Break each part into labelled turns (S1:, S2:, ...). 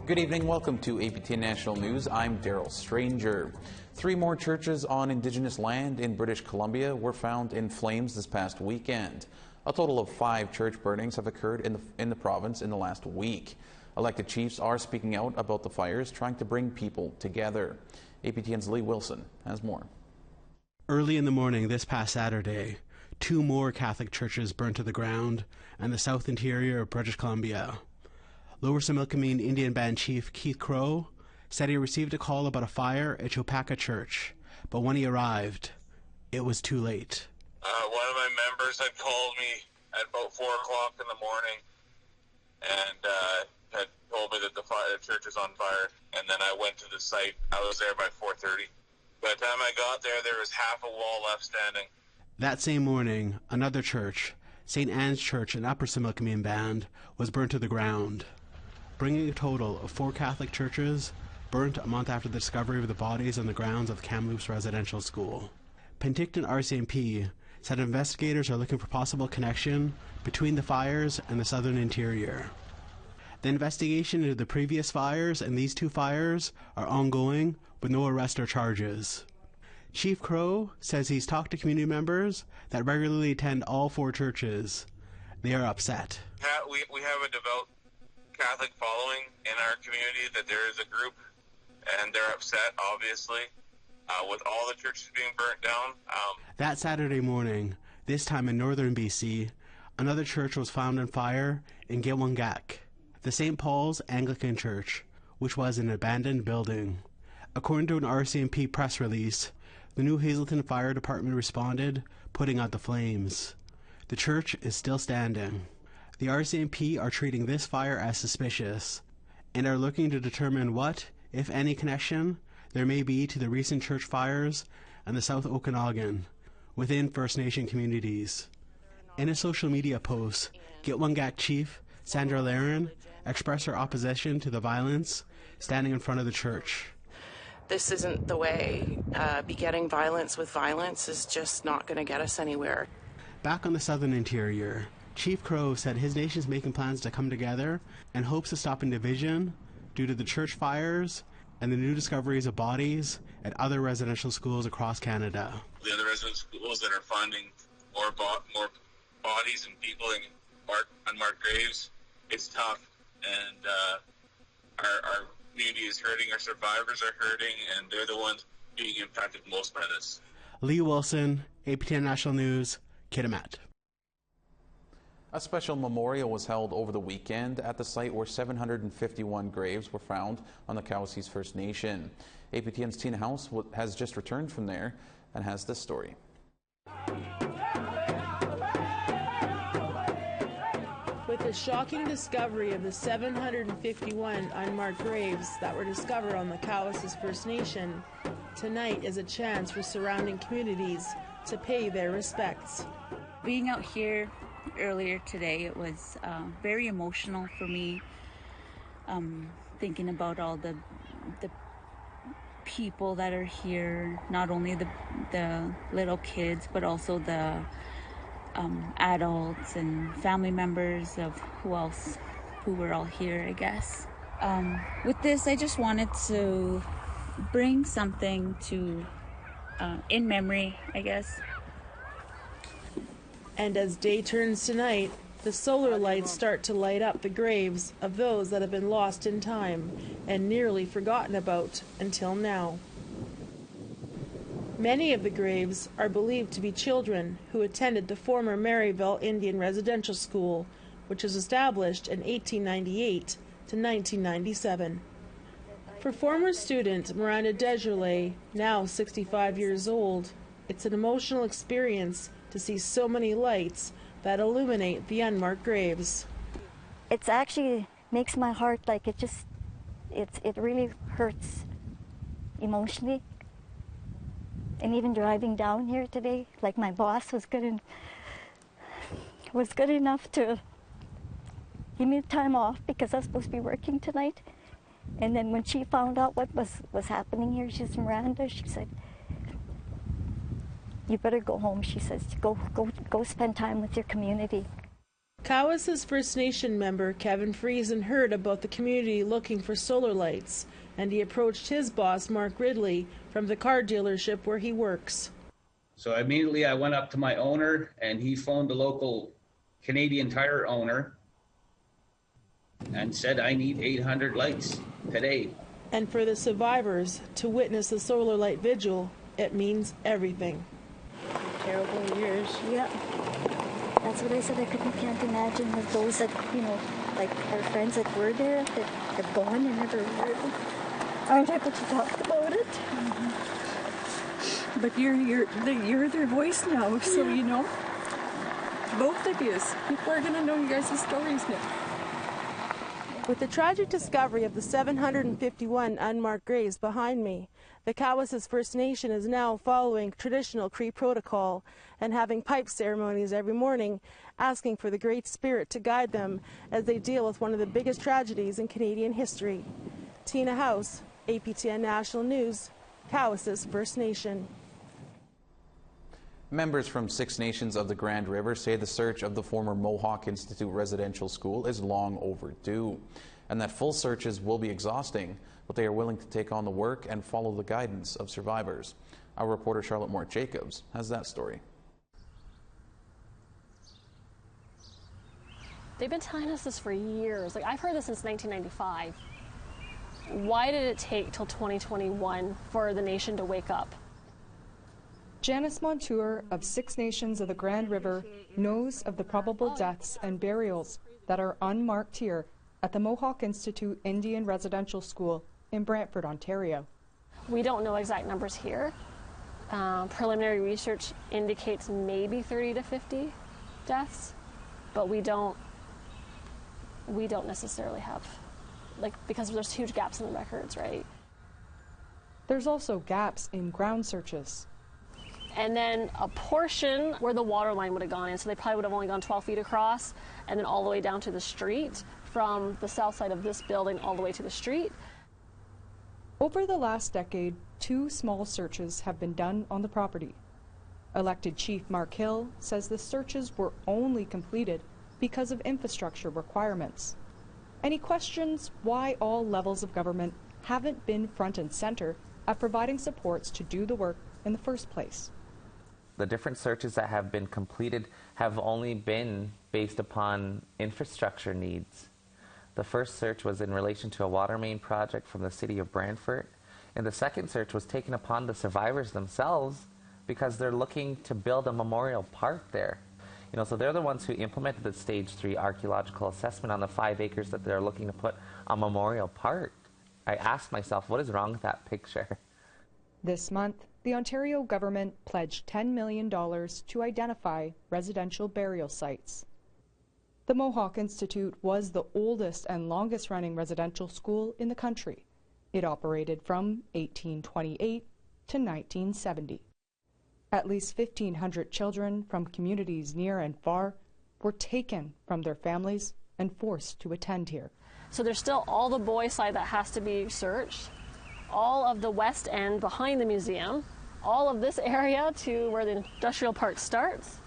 S1: Good evening. Welcome to APTN National News. I'm Daryl Stranger. 3 more churches on Indigenous land in British Columbia were found in flames this past weekend. A total of 5 church burnings have occurred in the province in the last week. Elected chiefs are speaking out about the fires, trying to bring people together. APTN's Lee Wilson has more.
S2: Early in the morning this past Saturday, 2 more Catholic churches burned to the ground in the south interior of British Columbia. Lower Similkameen Indian Band Chief Keith Crow said he received a call about a fire at Chopaka Church, but when he arrived, it was too late.
S3: One of my members had called me at about 4 o'clock in the morning and had told me that the church is on fire, and then I went to the site. I was there by 4:30. By the time I got there, there was half a wall left standing.
S2: That same morning, another church, St. Anne's Church in Upper Similkameen Band, was burnt to the ground, bringing a total of 4 Catholic churches burnt a month after the discovery of the bodies on the grounds of Kamloops Residential School. Penticton RCMP said investigators are looking for possible connection between the fires and the southern interior. The investigation into the previous fires and these 2 fires are ongoing with no arrest or charges. Chief Crow says he's talked to community members that regularly attend all 4 churches. They are upset.
S3: We have a devout Catholic following in our community, that there is a group, and they're upset, obviously, with all the churches being burnt down.
S2: That Saturday morning, this time in northern BC, another church was found on fire in Gilwangak, the St. Paul's Anglican Church, which was an abandoned building. According to an RCMP press release, the New Hazelton Fire Department responded, putting out the flames. The church is still standing. The RCMP are treating this fire as suspicious and are looking to determine what, if any, connection there may be to the recent church fires and the South Okanagan within First Nation communities. In a social media post, Gitwangak Chief Sandra Laren expressed her opposition to the violence standing in front of the church.
S4: This isn't the way. Begetting violence with violence is just not going to get us anywhere.
S2: Back on the southern interior, Chief Crow said his nation's making plans to come together and hopes to stop division due to the church fires and the new discoveries of bodies at other residential schools across Canada.
S3: The other residential schools that are finding more bodies and people in unmarked graves, it's tough, and our community is hurting, our survivors are hurting, and they're the ones being impacted most by this.
S2: Lee Wilson, APTN National News, Kitimat.
S1: A special memorial was held over the weekend at the site where 751 graves were found on the Cowessess First Nation. APTN's Tina House has just returned from there and has this story.
S5: With the shocking discovery of the 751 unmarked graves that were discovered on the Cowessess First Nation, tonight is a chance for surrounding communities to pay their respects.
S6: Being out here earlier today, it was very emotional for me, thinking about all the people that are here, not only the little kids, but also the adults and family members of who were all here, I guess. With this, I just wanted to bring something to in memory, I guess.
S5: And as day turns to night, the solar lights start to light up the graves of those that have been lost in time and nearly forgotten about until now. Many of the graves are believed to be children who attended the former Marieval Indian Residential School, which was established in 1898 to 1997. For former student Miranda Desjardins, now 65 years old, it's an emotional experience to see so many lights that illuminate the unmarked graves.
S7: It's actually makes my heart like it really hurts emotionally. And even driving down here today, like my boss was good enough to give me time off because I was supposed to be working tonight. And then when she found out what was happening here, she's Miranda, she said, "You better go home," she says. Go spend time with your community.
S5: Cowess's First Nation member Kevin Friesen heard about the community looking for solar lights, and he approached his boss Mark Ridley from the car dealership where he works.
S8: So immediately I went up to my owner, and he phoned the local Canadian Tire owner and said, I need 800 lights today.
S5: And for the survivors to witness the solar light vigil, it means everything.
S7: Terrible years. Yeah. That's what I said. Can't imagine that those that, like our friends that were there, that have gone and never really aren't able to talk about it.
S9: But you're their voice now, so both of you, people are going to know you guys' stories now.
S5: With the tragic discovery of the 751 unmarked graves behind me, the Cowess's First Nation is now following traditional Cree protocol and having pipe ceremonies every morning, asking for the Great Spirit to guide them as they deal with one of the biggest tragedies in Canadian history. Tina House, APTN National News, Cowess's First Nation.
S1: Members from 6 nations of the Grand River say the search of the former Mohawk Institute Residential School is long overdue, and that full searches will be exhausting, but they are willing to take on the work and follow the guidance of survivors. Our reporter Charlotte Jacobs has that story.
S10: They've been telling us this for years. I've heard this since 1995. Why did it take till 2021 for the nation to wake up?
S11: Janice Montour of 6 Nations of the Grand River knows of the probable deaths and burials that are unmarked here at the Mohawk Institute Indian Residential School in Brantford, Ontario.
S10: We don't know exact numbers here. Preliminary research indicates maybe 30 to 50 deaths, but we don't necessarily have, because there's huge gaps in the records, right?
S11: There's also gaps in ground searches.
S10: And then a portion where the water line would have gone in, so they probably would have only gone 12 feet across, and then all the way down to the street, from the south side of this building all the way to the street.
S11: Over the last decade, 2 small searches have been done on the property. Elected Chief Mark Hill says the searches were only completed because of infrastructure requirements. And he questions why all levels of government haven't been front and center at providing supports to do the work in the first place.
S12: The different searches that have been completed have only been based upon infrastructure needs. The first search was in relation to a water main project from the city of Brantford, and the second search was taken upon the survivors themselves because they're looking to build a memorial park there. So they're the ones who implemented the Stage 3 archaeological assessment on the 5 acres that they're looking to put a memorial park. I asked myself, what is wrong with that picture?
S11: This month, the Ontario government pledged $10 million to identify residential burial sites. The Mohawk Institute was the oldest and longest-running residential school in the country. It operated from 1828 to 1970. At least 1,500 children from communities near and far were taken from their families and forced to attend here.
S10: So there's still all the boys' side that has to be searched, all of the west end behind the museum, all of this area to where the industrial park starts,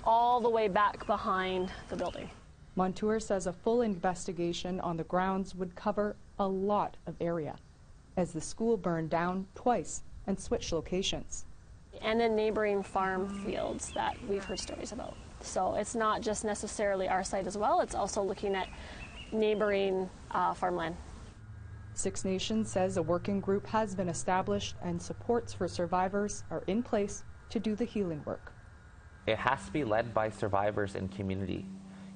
S10: all the way back behind the building.
S11: Montour says a full investigation on the grounds would cover a lot of area, as the school burned down twice and switched locations.
S10: And then neighboring farm fields that we've heard stories about. So it's not just necessarily our site as well, it's also looking at neighboring farmland.
S11: 6 Nations says a working group has been established and supports for survivors are in place to do the healing work.
S12: It has to be led by survivors and community.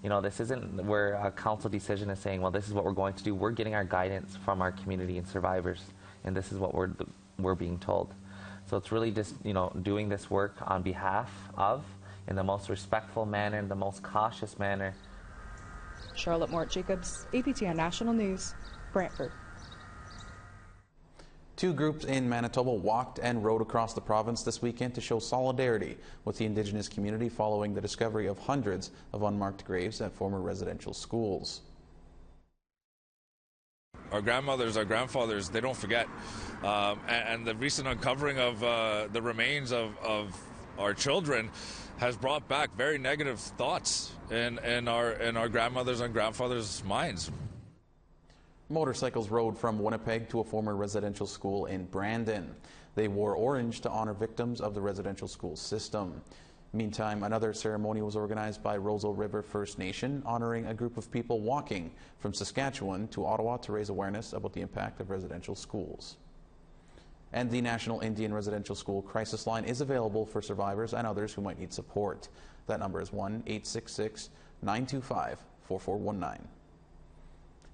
S12: This isn't where a council decision is saying, well, this is what we're going to do. We're getting our guidance from our community and survivors, and this is what we're being told. So it's really just, doing this work on behalf of, in the most respectful manner, in the most cautious manner.
S11: Charlotte Jacobs, APTN National News, Brantford.
S1: 2 groups in Manitoba walked and rode across the province this weekend to show solidarity with the Indigenous community following the discovery of hundreds of unmarked graves at former residential schools.
S13: Our grandmothers, our grandfathers, they don't forget. And the recent uncovering of the remains of our children has brought back very negative thoughts in our grandmothers and grandfathers' minds.
S1: Motorcycles rode from Winnipeg to a former residential school in Brandon. They wore orange to honor victims of the residential school system. Meantime, another ceremony was organized by Roseau River First Nation, honoring a group of people walking from Saskatchewan to Ottawa to raise awareness about the impact of residential schools. And the National Indian Residential School Crisis Line is available for survivors and others who might need support. That number is 1-866-925-4419.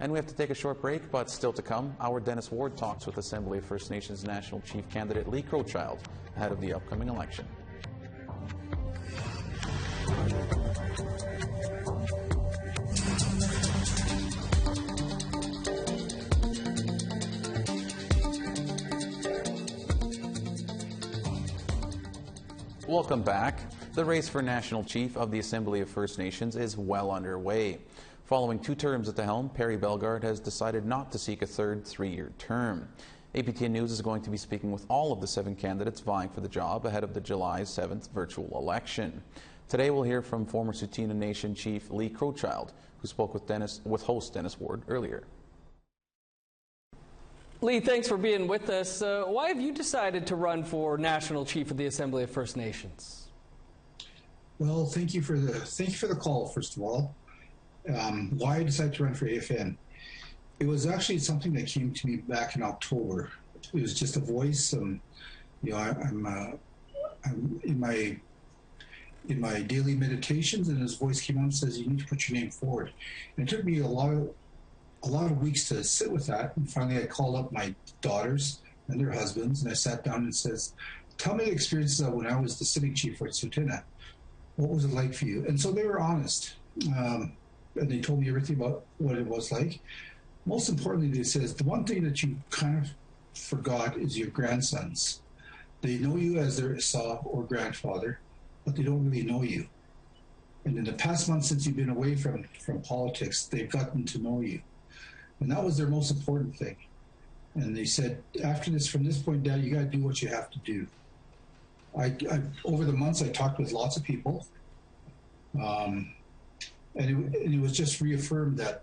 S1: And we have to take a short break, but still to come, our Dennis Ward talks with Assembly of First Nations National Chief Candidate Lee Crowchild ahead of the upcoming election. Welcome back. The race for National Chief of the Assembly of First Nations is well underway. Following 2 terms at the helm, Perry Bellegarde has decided not to seek a third 3-year term. APTN News is going to be speaking with all of the 7 candidates vying for the job ahead of the July 7th virtual election. Today we'll hear from former Tsuut'ina Nation Chief Lee Crowchild, who spoke with host Dennis Ward earlier.
S14: Lee, thanks for being with us. Why have you decided to run for National Chief of the Assembly of First Nations?
S15: Well, thank you for the call, first of all. Why I decided to run for AFN? It was actually something that came to me back in October. It was just a voice. I'm in my daily meditations, and his voice came on and says, "You need to put your name forward." And it took me a lot of weeks to sit with that. And finally, I called up my daughters and their husbands, and I sat down and says, "Tell me the experiences of when I was the sitting chief for Tsuut'ina. What was it like for you?" And so they were honest. And they told me everything about what it was like. Most importantly, they says, the one thing that you kind of forgot is your grandsons. They know you as their Issa or grandfather, but they don't really know you. And in the past month since you've been away from politics, they've gotten to know you. And that was their most important thing. And they said, after this, from this point down, you got to do what you have to do. I over the months, I talked with lots of people. And it was just reaffirmed that,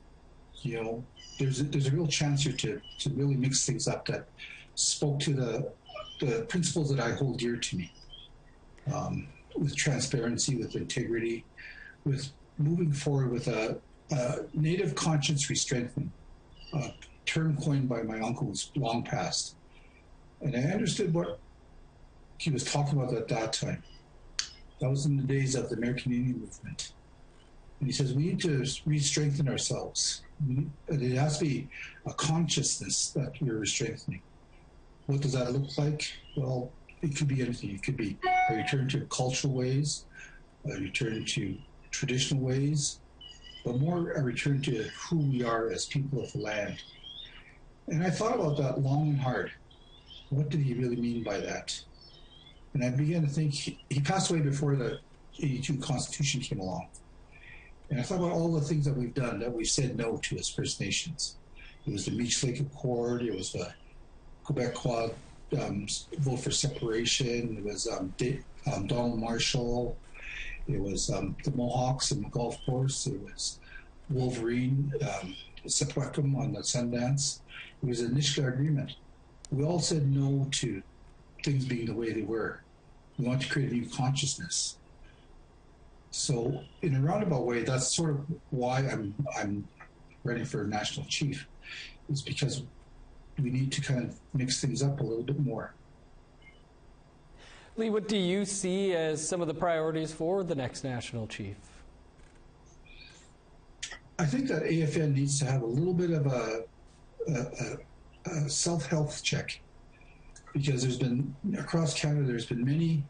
S15: there's a real chance here to really mix things up that spoke to the principles that I hold dear to me, with transparency, with integrity, with moving forward with a native conscience re-strengthening, a term coined by my uncle who's long past. And I understood what he was talking about at that time. That was in the days of the American Indian movement. And he says, we need to re-strengthen ourselves. It has to be a consciousness that we're strengthening. What does that look like? Well, it could be anything. It could be a return to cultural ways, a return to traditional ways, but more a return to who we are as people of the land. And I thought about that long and hard. What did he really mean by that? And I began to think, he passed away before the 82 Constitution came along. And I thought about all the things that we've done, that we've said no to as First Nations. It was the Meech Lake Accord, it was the Quebecois vote for separation, it was Donald Marshall, it was the Mohawks in the golf course, it was Wolverine, Sepwecum on the Sundance, it was the Nisga'a Agreement. We all said no to things being the way they were. We want to create a new consciousness. So in a roundabout way, that's sort of why I'm running for national chief. It's because we need to kind of mix things up a little bit more.
S14: Lee, what do you see as some of the priorities for the next national chief?
S15: I think that AFN needs to have a little bit of a self-health check, because there's been, across Canada, there's been many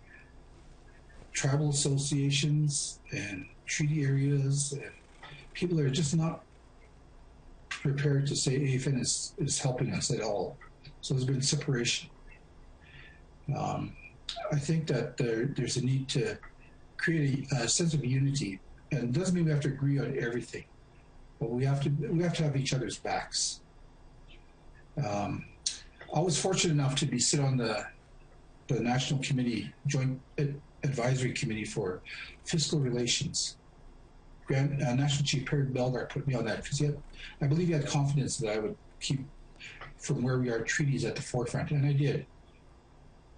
S15: tribal associations and treaty areas, and people are just not prepared to say AFN is helping us at all. So there's been separation. I think that there's a need to create a sense of unity, and it doesn't mean we have to agree on everything, but we have to have each other's backs. I was fortunate enough to sit on the National Committee, joint advisory committee for fiscal relations. National Chief Perry Belgar put me on that because I believe he had confidence that I would keep from where we are treaties at the forefront, and I did.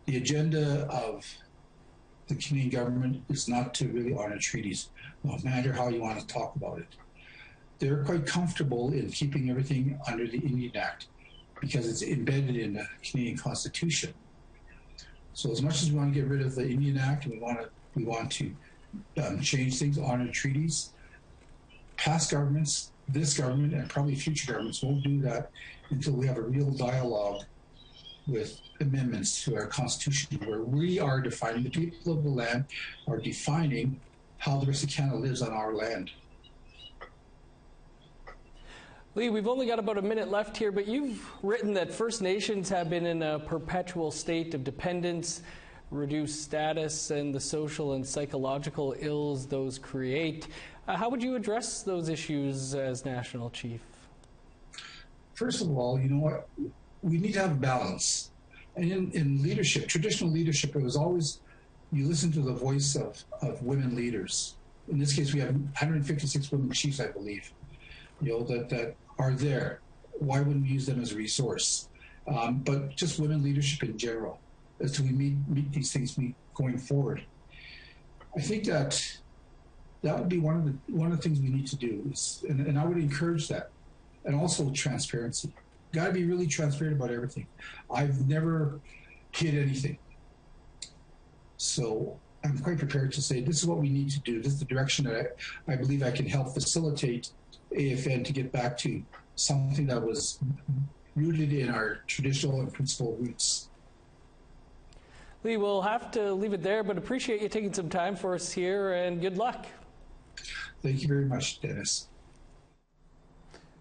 S15: The agenda of the Canadian government is not to really honor treaties, no matter how you want to talk about it. They're quite comfortable in keeping everything under the Indian Act because it's embedded in the Canadian Constitution. So as much as we want to get rid of the Indian Act and we want to change things, honor treaties, past governments, this government, and probably future governments won't do that until we have a real dialogue with amendments to our Constitution where we are defining, the people of the land are defining how the rest of Canada lives on our land.
S14: Lee, we've only got about a minute left here, but you've written that First Nations have been in a perpetual state of dependence, reduced status, and the social and psychological ills those create. How would you address those issues as National Chief?
S15: First of all, you know what? We need to have balance. And in leadership, traditional leadership, it was always, you listen to the voice of women leaders. In this case, we have 156 women chiefs, I believe, that are there. Why wouldn't we use them as a resource? But just women leadership in general, as to we meet these things going forward. I think that would be one of the things we need to do, and I would encourage that. And also transparency. Got to be really transparent about everything. I've never hid anything. So I'm quite prepared to say this is what we need to do. This is the direction that I believe I can help facilitate AFN to get back to something that was rooted in our traditional and principal roots.
S14: Lee, we'll have to leave it there, but appreciate you taking some time for us here, and good luck.
S15: Thank you very much, Dennis.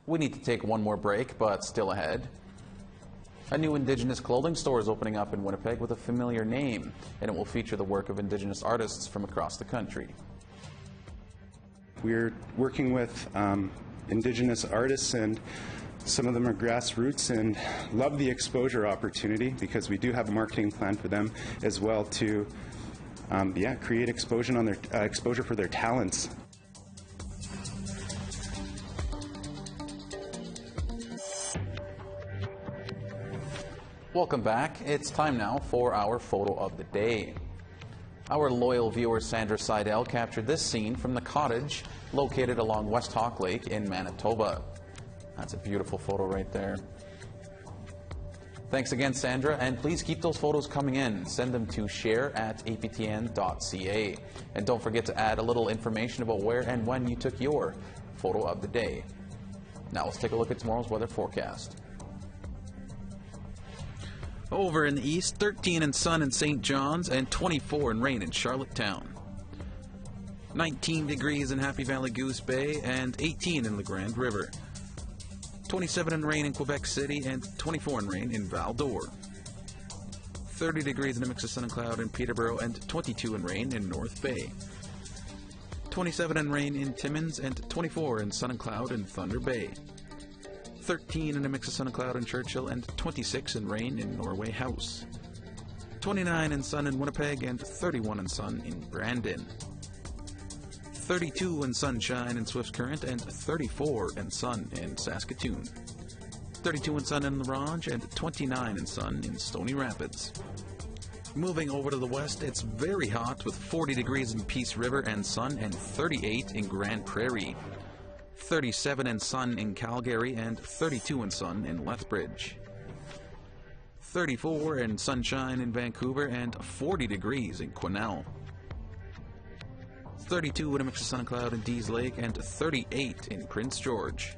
S1: We need to take one more break, but still ahead. A new Indigenous clothing store is opening up in Winnipeg with a familiar name, and it will feature the work of Indigenous artists from across the country.
S16: We're working with Indigenous artists, and some of them are grassroots, and love the exposure opportunity because we do have a marketing plan for them as well to create exposure for their talents.
S1: Welcome back. It's time now for our photo of the day. Our loyal viewer Sandra Seidel captured this scene from the cottage located along West Hawk Lake in Manitoba. That's a beautiful photo right there. Thanks again, Sandra, and please keep those photos coming in. Send them to share@aptn.ca. And don't forget to add a little information about where and when you took your photo of the day. Now let's take a look at tomorrow's weather forecast. Over in the east, 13 in sun in St. John's and 24 in rain in Charlottetown. 19 degrees in Happy Valley Goose Bay and 18 in the Grand River. 27 in rain in Quebec City and 24 in rain in Val d'Or. 30 degrees in a mix of sun and cloud in Peterborough and 22 in rain in North Bay. 27 in rain in Timmins and 24 in sun and cloud in Thunder Bay. 13 in a mix of sun and cloud in Churchill and 26 in rain in Norway House. 29 in sun in Winnipeg and 31 in sun in Brandon. 32 in sunshine in Swift Current and 34 in sun in Saskatoon. 32 in sun in La Ronge and 29 in sun in Stony Rapids. Moving over to the west, it's very hot with 40 degrees in Peace River and sun and 38 in Grand Prairie. 37 in sun in Calgary and 32 in sun in Lethbridge. 34 in sunshine in Vancouver and 40 degrees in Quesnel. 32 in a mix of sun and cloud in Dease Lake and 38 in Prince George.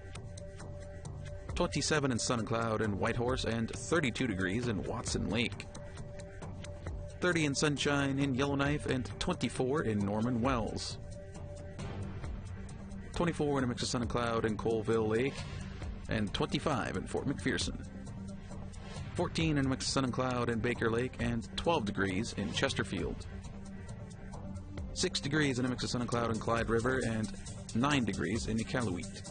S1: 27 in sun and cloud in Whitehorse and 32 degrees in Watson Lake. 30 in sunshine in Yellowknife and 24 in Norman Wells. 24 in a mix of sun and cloud in Colville Lake and 25 in Fort McPherson. 14 in a mix of sun and cloud in Baker Lake and 12 degrees in Chesterfield. 6 degrees in a mix of sun and cloud in Clyde River and 9 degrees in Iqaluit.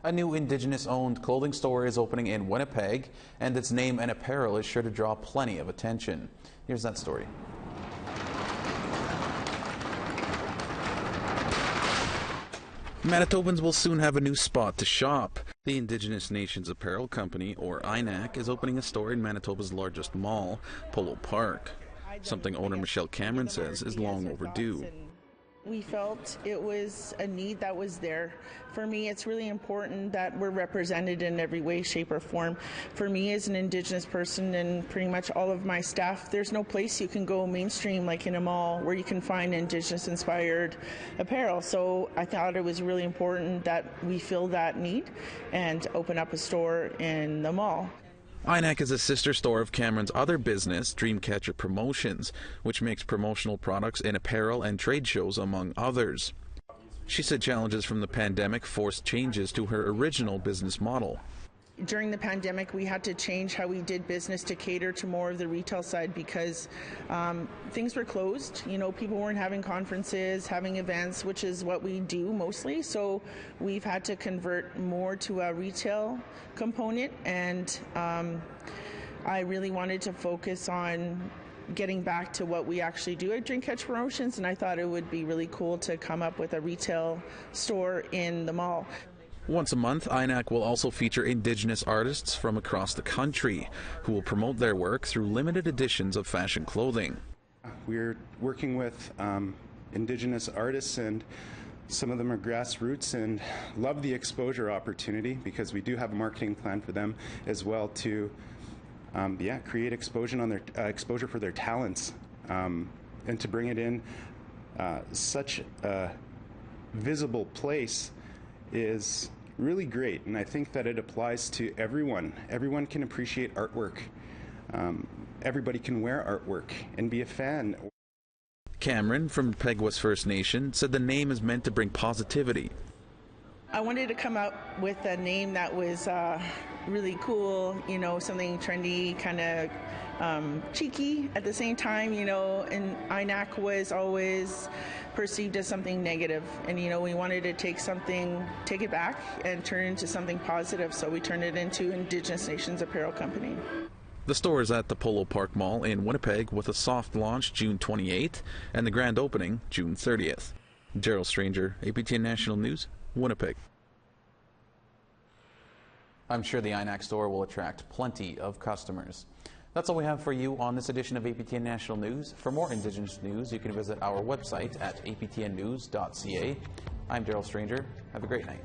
S1: A new Indigenous-owned clothing store is opening in Winnipeg, and its name and apparel is sure to draw plenty of attention. Here's that story. Manitobans will soon have a new spot to shop. The Indigenous Nations Apparel Company, or INAC, is opening a store in Manitoba's largest mall, Polo Park. Something owner Michelle Cameron says is long overdue.
S17: We felt it was a need that was there. For me, it's really important that we're represented in every way, shape, or form. For me, as an Indigenous person and pretty much all of my staff, there's no place you can go mainstream like in a mall where you can find Indigenous-inspired apparel. So I thought it was really important that we fill that need and open up a store in the mall.
S1: INAC is a sister store of Cameron's other business, Dreamcatcher Promotions, which makes promotional products in apparel and trade shows, among others. She said challenges from the pandemic forced changes to her original business model.
S17: During the pandemic, we had to change how we did business to cater to more of the retail side because things were closed. You know, people weren't having conferences, having events, which is what we do mostly. So we've had to convert more to a retail component, and I really wanted to focus on getting back to what we actually do at Dreamcatcher Promotions, and I thought it would be really cool to come up with a retail store in the mall.
S1: Once a month, INAC will also feature Indigenous artists from across the country who will promote their work through limited editions of fashion clothing.
S16: We're working with Indigenous artists, and some of them are grassroots, and love the exposure opportunity because we do have a marketing plan for them as well to create exposure for their talents, and to bring it in such a visible place is really great, and I think that it applies to everyone. Everyone can appreciate artwork. Everybody can wear artwork and be a fan.
S1: Cameron from Peguas First Nation said the name is meant to bring positivity.
S17: I wanted to come up with a name that was really cool, you know, something trendy, kind of cheeky at the same time, you know, and INAC was always perceived as something negative, and you know, we wanted to take it back and turn it into something positive, so we turned it into Indigenous Nations Apparel Company.
S1: The store is at the Polo Park Mall in Winnipeg with a soft launch June 28th and the grand opening June 30th. Daryl Stranger, APTN National News, Winnipeg. I'm sure the INAC store will attract plenty of customers. That's all we have for you on this edition of APTN National News. For more Indigenous news, you can visit our website at aptnnews.ca. I'm Daryl Stranger. Have a great night.